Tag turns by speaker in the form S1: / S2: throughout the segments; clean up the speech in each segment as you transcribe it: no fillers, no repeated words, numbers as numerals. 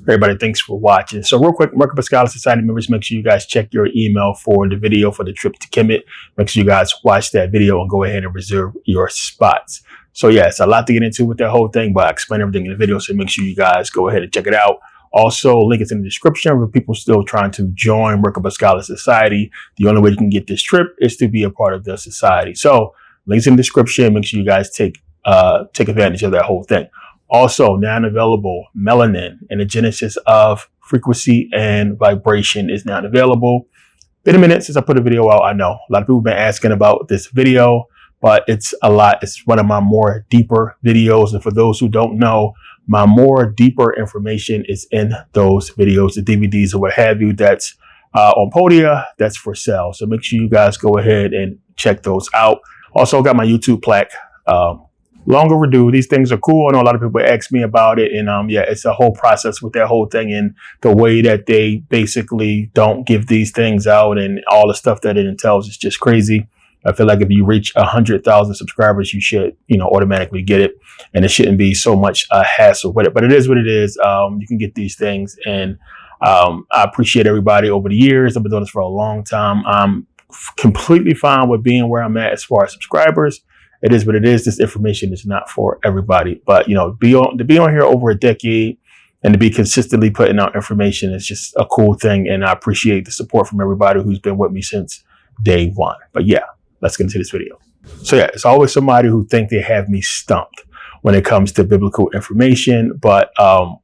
S1: Everybody, thanks for watching. So real quick, Merkabah Scholar Society members, make sure you guys check your email for the video for the trip to Kemet. Make sure you guys watch that video and go ahead and reserve your spots. So yeah, it's a lot to get into with that whole thing, but I explain everything in the video. So make sure you guys go ahead and check it out. Also, link is in the description for people still trying to join Merkabah Scholar Society. The only way you can get this trip is to be a part of the society. So links in the description. Make sure you guys take advantage of that whole thing. Also, now available, melanin and the genesis of frequency and vibration is now available. Been a minute since I put a video out. I know a lot of people have been asking about this video, but it's a lot. It's one of my more deeper videos. And for those who don't know, my more deeper information is in those videos, the DVDs or what have you. That's on Podia. That's for sale. So make sure you guys go ahead and check those out. Also got my YouTube plaque. Long overdue. These things are cool. I know a lot of people ask me about it, and yeah, it's a whole process with that whole thing and the way that they basically don't give these things out and all the stuff that it entails is just crazy. I feel like if you reach 100,000 subscribers, you should, automatically get it, and it shouldn't be so much a hassle with it. But it is what it is. You can get these things, and I appreciate everybody over the years. I've been doing this for a long time. I'm completely fine with being where I'm at as far as subscribers. It is what it is. This information is not for everybody, but to be on here over a decade and to be consistently putting out information is just a cool thing. And I appreciate the support from everybody who's been with me since day one. But yeah, let's get into this video. So yeah, it's always somebody who think they have me stumped when it comes to biblical information. But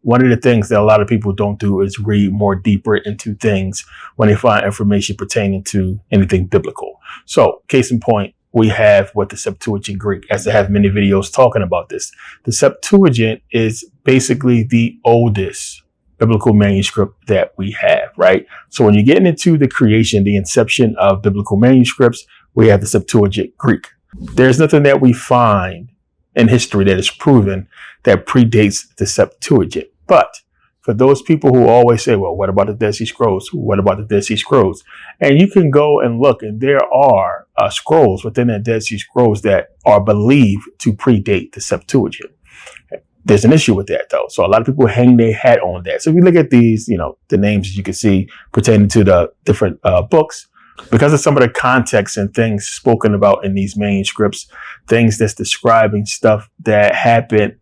S1: one of the things that a lot of people don't do is read more deeper into things when they find information pertaining to anything biblical. So case in point, we have what the Septuagint Greek, as I have many videos talking about this. The Septuagint is basically the oldest biblical manuscript that we have, right? So when you're getting into the creation, the inception of biblical manuscripts, we have the Septuagint Greek. There's nothing that we find in history that is proven that predates the Septuagint. But for those people who always say, well, what about the Dead Sea Scrolls? What about the Dead Sea Scrolls? And you can go and look, and there are scrolls within the Dead Sea Scrolls that are believed to predate the Septuagint. There's an issue with that, though. So a lot of people hang their hat on that. So if you look at these, the names you can see pertaining to the different books, because of some of the context and things spoken about in these manuscripts, things that's describing stuff that happened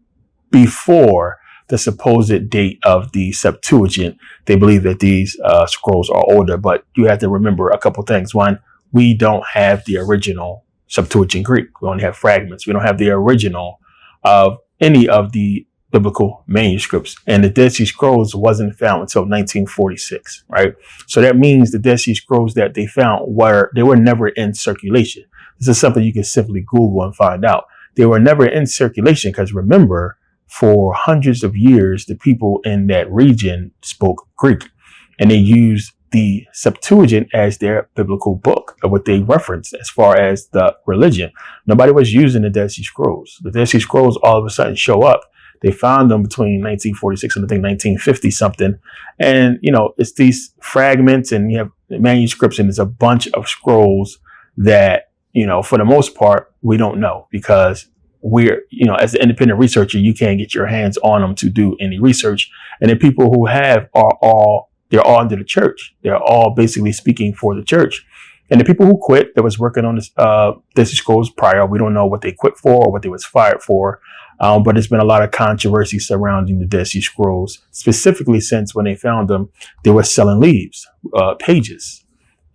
S1: before the supposed date of the Septuagint, they believe that these scrolls are older. But you have to remember a couple things. One, we don't have the original Septuagint Greek. We only have fragments. We don't have the original of any of the biblical manuscripts. And the Dead Sea Scrolls wasn't found until 1946, right? So that means the Dead Sea Scrolls that they found were never in circulation. This is something you can simply Google and find out. They were never in circulation because remember, for hundreds of years, the people in that region spoke Greek, and they used the Septuagint as their biblical book of what they referenced as far as the religion. Nobody was using the Dead Sea Scrolls. The Dead Sea Scrolls all of a sudden show up. They found them between 1946 and I think 1950 something. And, it's these fragments and you have manuscripts and there's a bunch of scrolls that, for the most part, we don't know because we're, as an independent researcher, you can't get your hands on them to do any research. And the people who have they're all under the church. They're all basically speaking for the church. And the people who quit that was working on this, Dead Sea Scrolls prior, we don't know what they quit for or what they was fired for. But there's been a lot of controversy surrounding the Dead Sea Scrolls, specifically since when they found them, they were selling leaves, pages,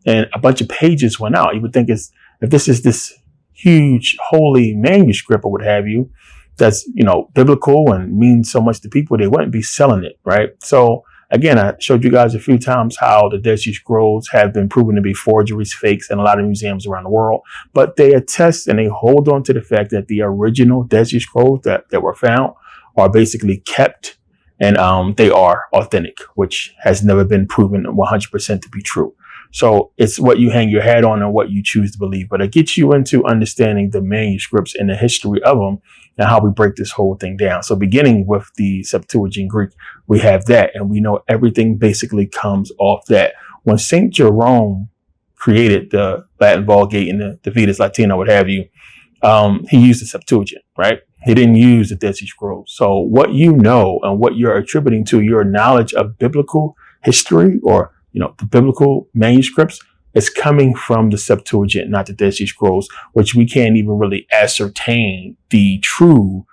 S1: and a bunch of pages went out. You would think if this is this huge holy manuscript or what have you, that's, biblical and means so much to people, they wouldn't be selling it, right? So again, I showed you guys a few times how the Dead Sea Scrolls have been proven to be forgeries, fakes in a lot of museums around the world, but they attest and they hold on to the fact that the original Dead Sea Scrolls that were found are basically kept and they are authentic, which has never been proven 100% to be true. So it's what you hang your hat on and what you choose to believe. But it gets you into understanding the manuscripts and the history of them and how we break this whole thing down. So beginning with the Septuagint Greek, we have that. And we know everything basically comes off that. When St. Jerome created the Latin Vulgate and the Vetus Latina, what have you, he used the Septuagint, right? He didn't use the Dead Sea Scrolls. So what you know and what you're attributing to your knowledge of biblical history, or, the biblical manuscripts, is coming from the Septuagint, not the Dead Sea Scrolls, which we can't even really ascertain the true,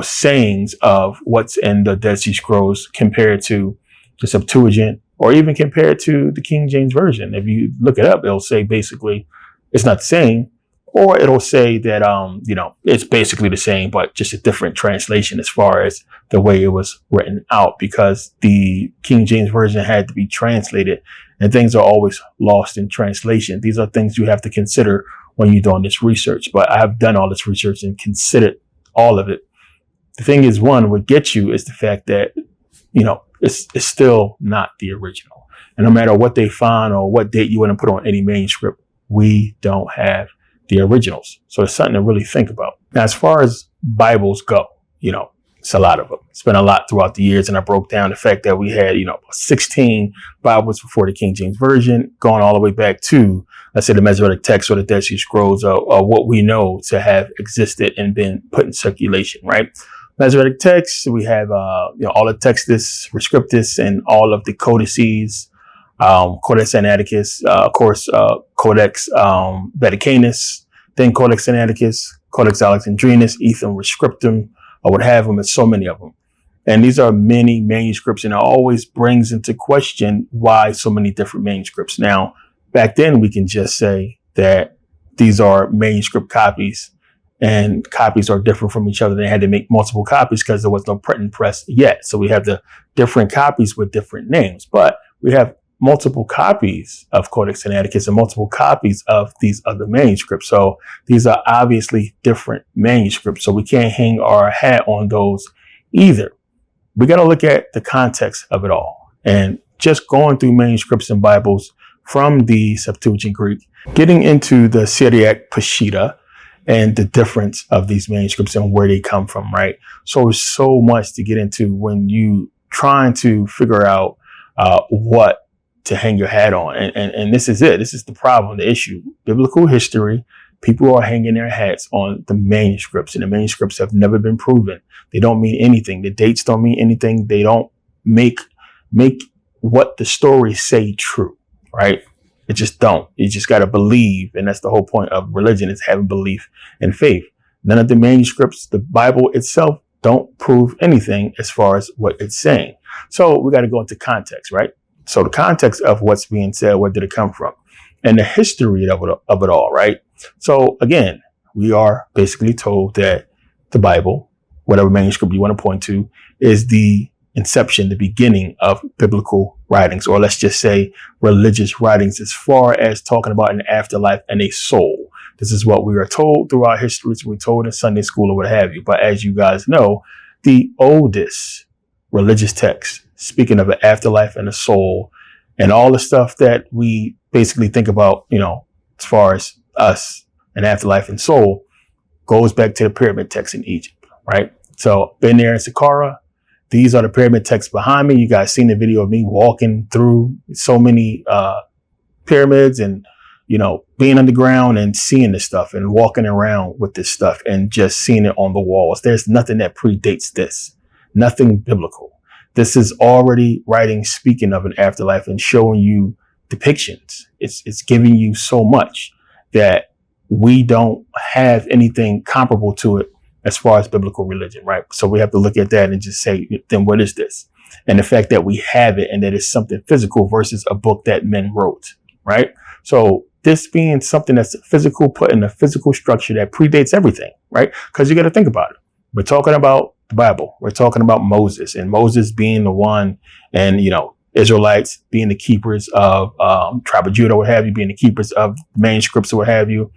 S1: sayings of what's in the Dead Sea Scrolls compared to the Septuagint, or even compared to the King James Version. If you look it up, it'll say basically it's not the same, or it'll say that, it's basically the same, but just a different translation as far as the way it was written out, because the King James Version had to be translated, and things are always lost in translation. These are things you have to consider when you're doing this research. But I have done all this research and considered all of it. The thing is, what gets you is the fact that, it's still not the original. And no matter what they find or what date you want to put on any manuscript, we don't have the originals. So it's something to really think about. Now, as far as Bibles go, it's a lot of them. It's been a lot throughout the years. And I broke down the fact that we had, 16 Bibles before the King James Version, going all the way back to, let's say, the Masoretic text or the Dead Sea Scrolls, or what we know to have existed and been put in circulation, right? Masoretic texts, we have, all the Textus, Rescriptus, and all of the codices, Codex Sinaiticus, of course, Codex Vaticanus, then Codex Sinaiticus, Codex Alexandrinus, Etham Rescriptum, or what have them. It's so many of them. And these are many manuscripts, and it always brings into question why so many different manuscripts. Now, back then, we can just say that these are manuscript copies, and copies are different from each other. They had to make multiple copies because there was no printing press yet. So we have the different copies with different names, but we have multiple copies of Codex Sinaiticus and multiple copies of these other manuscripts. So these are obviously different manuscripts. So we can't hang our hat on those either. We got to look at the context of it all. And just going through manuscripts and Bibles from the Septuagint Greek, getting into the Syriac Peshitta, and the difference of these manuscripts and where they come from, right? So there's so much to get into when you trying to figure out what to hang your hat on. And this is it. This is the problem, the issue. Biblical history, people are hanging their hats on the manuscripts, and the manuscripts have never been proven. They don't mean anything. The dates don't mean anything. They don't make what the stories say true, right? It just don't. You just got to believe. And that's the whole point of religion, is having belief and faith. None of the manuscripts, the Bible itself, don't prove anything as far as what it's saying. So we got to go into context, right? So the context of what's being said, where did it come from? And the history of it all, right? So again, we are basically told that the Bible, whatever manuscript you want to point to, is the inception, the beginning of biblical writings, or let's just say religious writings, as far as talking about an afterlife and a soul. This is what we are told throughout history. We're told in Sunday school or what have you. But as you guys know, the oldest religious text, speaking of an afterlife and a soul and all the stuff that we basically think about, as far as us, an afterlife and soul, goes back to the pyramid texts in Egypt, right? So been there in Saqqara. These are the pyramid texts behind me. You guys seen the video of me walking through so many pyramids and, being underground and seeing this stuff and walking around with this stuff and just seeing it on the walls. There's nothing that predates this, nothing biblical. This is already writing, speaking of an afterlife and showing you depictions. It's giving you so much that we don't have anything comparable to it as far as biblical religion, right? So we have to look at that and just say, then what is this? And the fact that we have it and that it's something physical versus a book that men wrote, right? So this being something that's physical, put in a physical structure that predates everything, right? Because you got to think about it. We're talking about the Bible. We're talking about Moses, and Moses being the one, and, Israelites being the keepers of tribe of Judah, what have you, being the keepers of manuscripts or what have you.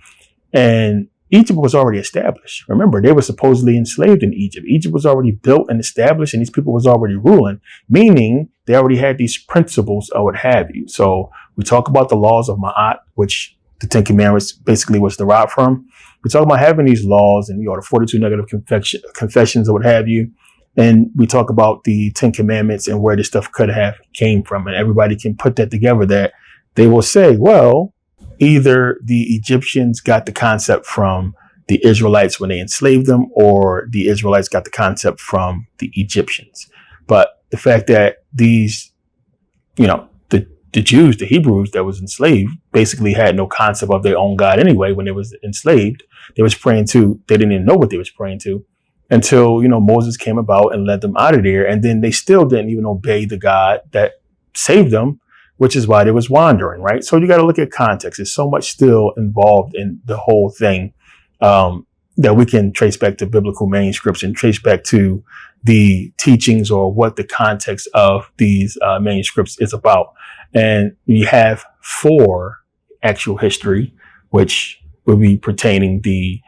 S1: And Egypt was already established. Remember, they were supposedly enslaved in Egypt. Egypt was already built and established, and these people was already ruling, meaning they already had these principles or what have you. So we talk about the laws of Ma'at, which the 10 Commandments basically was derived from. We talk about having these laws and, the 42 negative confessions or what have you. And we talk about the 10 Commandments and where this stuff could have came from. And everybody can put that together, that they will say, well, either the Egyptians got the concept from the Israelites when they enslaved them, or the Israelites got the concept from the Egyptians. But the fact that these, the Jews, the Hebrews that was enslaved, basically had no concept of their own God anyway. When they was enslaved, they didn't even know what they was praying to until, Moses came about and led them out of there. And then they still didn't even obey the God that saved them, which is why they was wandering, right? So you got to look at context. There's so much still involved in the whole thing that we can trace back to biblical manuscripts and trace back to the teachings or what the context of these manuscripts is about. And you have 4 actual history, which would be pertaining the,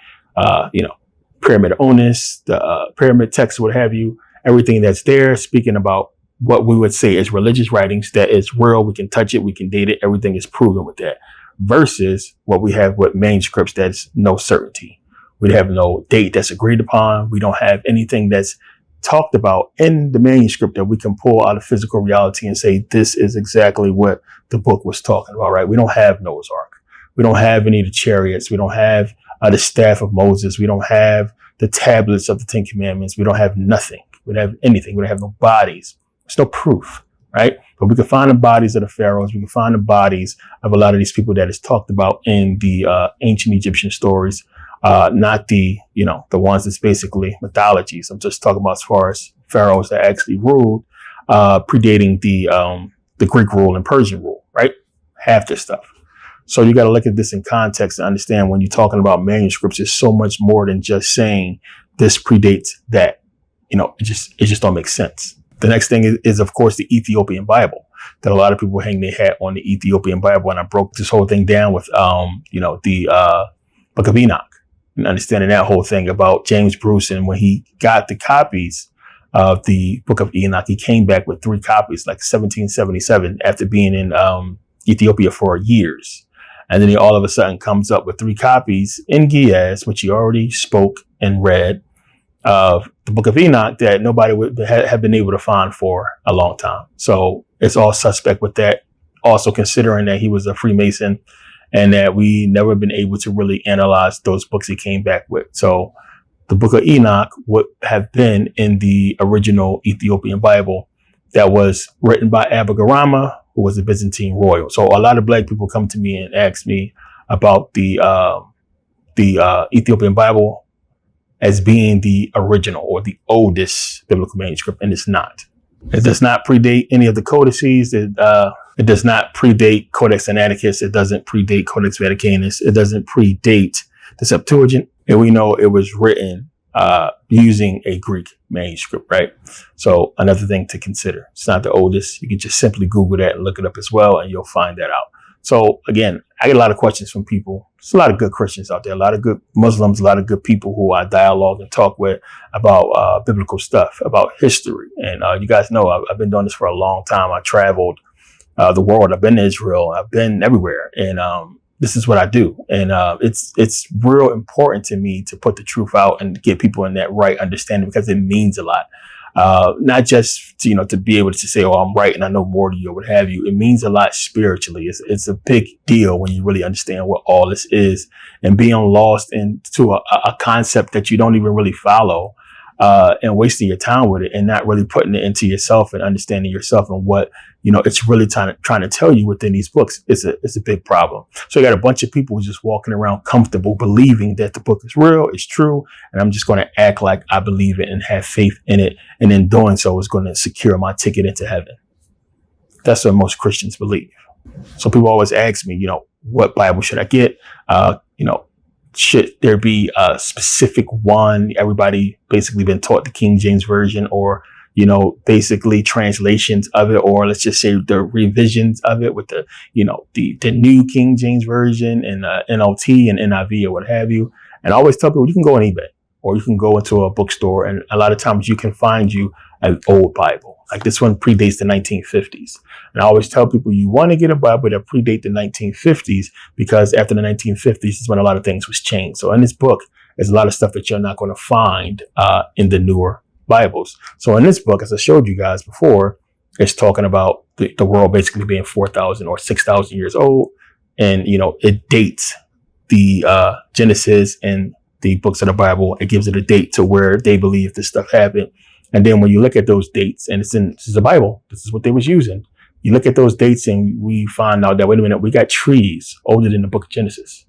S1: Pyramid of Onis, the pyramid text, what have you, everything that's there speaking about what we would say is religious writings that is real. We can touch it. We can date it. Everything is proven with that, versus what we have with manuscripts that's no certainty. We have no date that's agreed upon. We don't have anything that's talked about in the manuscript that we can pull out of physical reality and say, this is exactly what the book was talking about, right? We don't have Noah's Ark. We don't have any of the chariots. We don't have the staff of Moses. We don't have the tablets of the 10 Commandments. We don't have nothing. We don't have anything. We don't have no bodies. There's no proof, right? But we can find the bodies of the pharaohs. We can find the bodies of a lot of these people that is talked about in the ancient Egyptian stories. Not the ones that's basically mythologies. I'm just talking about as far as pharaohs that actually ruled, predating the Greek rule and Persian rule, right? Half this stuff. So you got to look at this in context to understand when you're talking about manuscripts, it's so much more than just saying this predates that. It just don't make sense. The next thing is of course, the Ethiopian Bible, that a lot of people hang their hat on the Ethiopian Bible. And I broke this whole thing down with, the Book of Enoch, and understanding that whole thing about James Bruce. And when he got the copies of the Book of Enoch, he came back with 3 copies, like 1777, after being in Ethiopia for years. And then he all of a sudden comes up with 3 copies in Giaz, which he already spoke and read, of the Book of Enoch that nobody would have been able to find for a long time. So it's all suspect with that. Also considering that he was a Freemason and that we never been able to really analyze those books he came back with. So the Book of Enoch would have been in the original Ethiopian Bible that was written by Abagarama, who was a Byzantine royal. So a lot of black people come to me and ask me about the Ethiopian Bible as being the original or the oldest biblical manuscript, and it's not. It does not predate any of the codices. It does not predate Codex Sinaiticus. It doesn't predate Codex Vaticanus. It doesn't predate the Septuagint. And we know it was written using a Greek manuscript, right? So another thing to consider. It's not the oldest. You can just simply Google that and look it up as well, and you'll find that out. So again, I get a lot of questions from people. There's a lot of good Christians out there, a lot of good Muslims, a lot of good people who I dialogue and talk with about biblical stuff, about history. And you guys know I've been doing this for a long time. I traveled the world. I've been to Israel. I've been everywhere. And this is what I do. And it's real important to me to put the truth out and get people in that right understanding, because it means a lot. Not just to be able to say, oh, I'm right and I know more than you or what have you. It means a lot spiritually. It's a big deal when you really understand what all this is, and being lost into a concept that you don't even really follow, and wasting your time with it and not really putting it into yourself and understanding yourself and what it's really trying to tell you within these books. It's a big problem. So you got a bunch of people just walking around comfortable believing that the book is real, it's true, and I'm just going to act like I believe it and have faith in it, and in doing so is going to secure my ticket into heaven. That's what most Christians believe. So people always ask me, what Bible should I get? Should there be a specific one? Everybody basically been taught the King James Version, or basically translations of it, or let's just say the revisions of it with the new King James Version and NLT and NIV or what have you. And I always tell people, you can go on eBay or you can go into a bookstore, and a lot of times you can find you an old Bible. Like this one predates the 1950s. And I always tell people, you want to get a Bible that predate the 1950s, because after the 1950s is when a lot of things was changed. So in this book, there's a lot of stuff that you're not going to find in the newer Bibles. So in this book, as I showed you guys before, it's talking about the world basically being 4,000 or 6,000 years old. And, it dates the Genesis and the books of the Bible. It gives it a date to where they believe this stuff happened. And then when you look at those dates, and this is the Bible, this is what they was using. You look at those dates and we find out that, wait a minute, we got trees older than the book of Genesis.